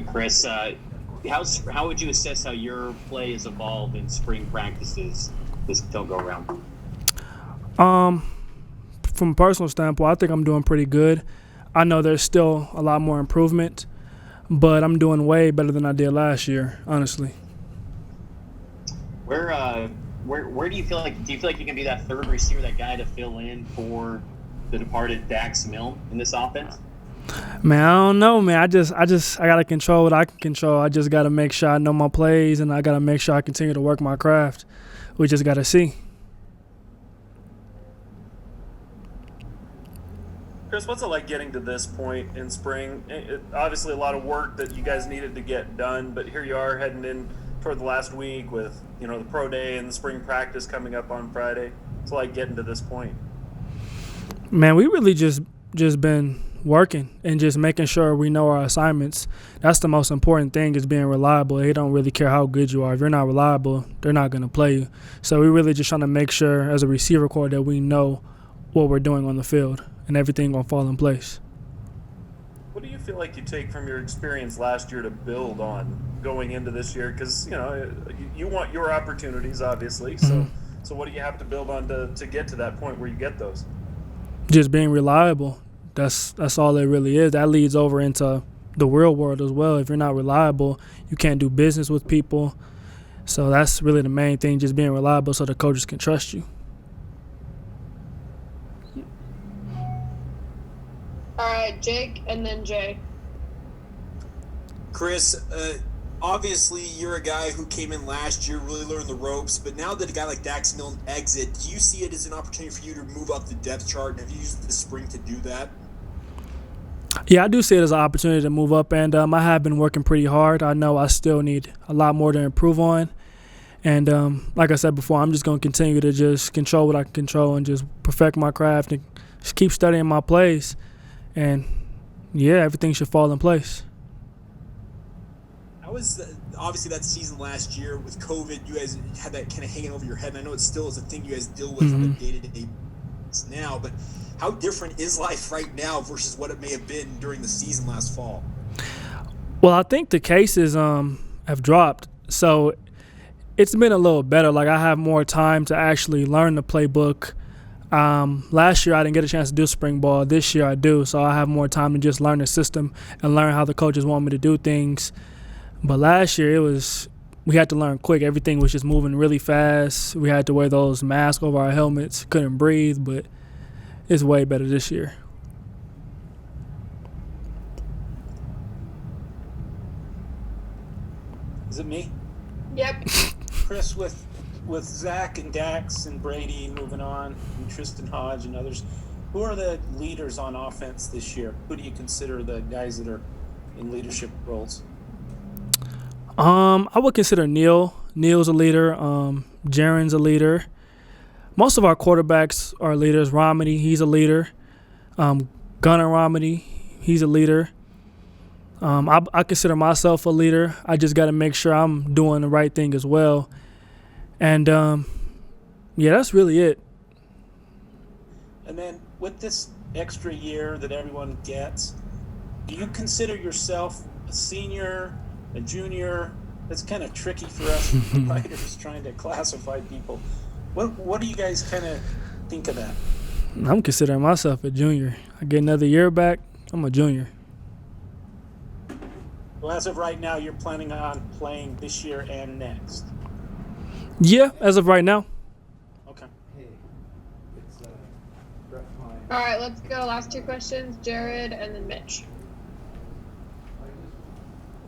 Hey, Chris, how would you assess how your play has evolved in spring practices this don't go around? Um, from a personal standpoint, I think I'm doing pretty good. I know there's still a lot more improvement, but I'm doing way better than I did last year, honestly. Where do you feel like you can be that third receiver, that guy to fill in for the departed Dax Milne in this offense? Man, I don't know, man. I gotta control what I can control. I just gotta make sure I know my plays, and I gotta make sure I continue to work my craft. We just gotta see. Chris, what's it like getting to this point in spring? Obviously, a lot of work that you guys needed to get done, but here you are heading in toward the last week with the pro day and the spring practice coming up on Friday. It's like getting to this point. Man, we really just been working and just making sure we know our assignments. That's the most important thing, is being reliable. They don't really care how good you are. If you're not reliable, they're not going to play you. So we're really just trying to make sure as a receiver corps that we know what we're doing on the field and everything going to fall in place. What do you feel like you take from your experience last year to build on going into this year? Because, you want your opportunities, obviously. So what do you have to build on to get to that point where you get those? Just being reliable. That's all it really is. That leads over into the real world as well. If you're not reliable, you can't do business with people. So that's really the main thing, just being reliable so the coaches can trust you. All right, Jake and then Jay. Chris, obviously you're a guy who came in last year, really learned the ropes, but now that a guy like Dax Milne exit, do you see it as an opportunity for you to move up the depth chart, and have you used the spring to do that? Yeah, I do see it as an opportunity to move up, and I have been working pretty hard. I know I still need a lot more to improve on. And like I said before, I'm just going to continue to just control what I can control and just perfect my craft and just keep studying my plays. And, yeah, everything should fall in place. How was obviously that season last year with COVID, you guys had that kind of hanging over your head, and I know it still is a thing you guys deal with on a day-to-day basis now, but how different is life right now versus what it may have been during the season last fall? Well, I think the cases have dropped, so it's been a little better. Like, I have more time to actually learn the playbook. Last year I didn't get a chance to do spring ball. This year I do, so I have more time to just learn the system and learn how the coaches want me to do things. But last year we had to learn quick. Everything was just moving really fast. We had to wear those masks over our helmets. Couldn't breathe, but it's way better this year. Is it me? Yep. Chris, with Zach and Dax and Brady moving on, and Tristan Hodge and others, who are the leaders on offense this year? Who do you consider the guys that are in leadership roles? I would consider Neil. Neil's a leader. Jaren's a leader. Most of our quarterbacks are leaders. Romney, he's a leader. Gunnar Romney, he's a leader. I consider myself a leader. I just got to make sure I'm doing the right thing as well. And, yeah, that's really it. And then with this extra year that everyone gets, do you consider yourself a senior, a junior? That's kind of tricky for us writers trying to classify people. What do you guys kind of think of that? I'm considering myself a junior. I get another year back, I'm a junior. Well, as of right now, you're planning on playing this year and next. Yeah, as of right now. Okay. All right, let's go. Last two questions, Jared and then Mitch.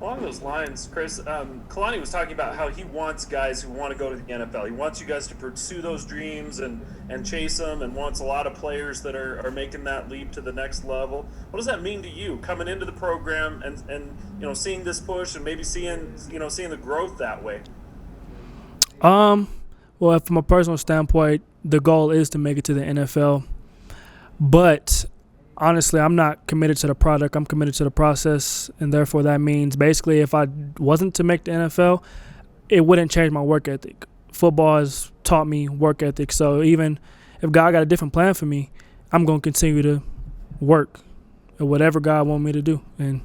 Along those lines, Chris, Kalani was talking about how he wants guys who want to go to the NFL. He wants you guys to pursue those dreams and chase them, and wants a lot of players that are making that leap to the next level. What does that mean to you coming into the program and seeing this push and maybe seeing the growth that way? Well, from a personal standpoint, the goal is to make it to the NFL. But honestly, I'm not committed to the product. I'm committed to the process, and therefore that means basically if I wasn't to make the NFL, it wouldn't change my work ethic. Football has taught me work ethic, so even if God got a different plan for me, I'm going to continue to work at whatever God wants me to do. And,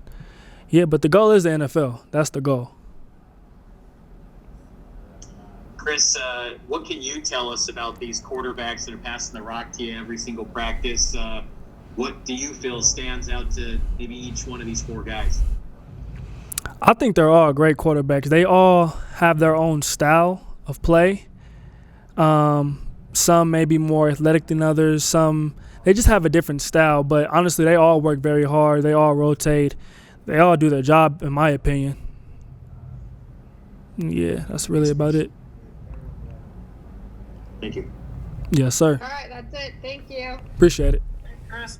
Yeah, but the goal is the NFL. That's the goal. Chris, what can you tell us about these quarterbacks that are passing the rock to you every single practice? What do you feel stands out to maybe each one of these four guys? I think they're all great quarterbacks. They all have their own style of play. Some may be more athletic than others. Some they just have a different style. But honestly, they all work very hard. They all rotate. They all do their job, in my opinion. Yeah, that's really about it. Thank you. Yes, sir. All right, that's it. Thank you. Appreciate it. Chris.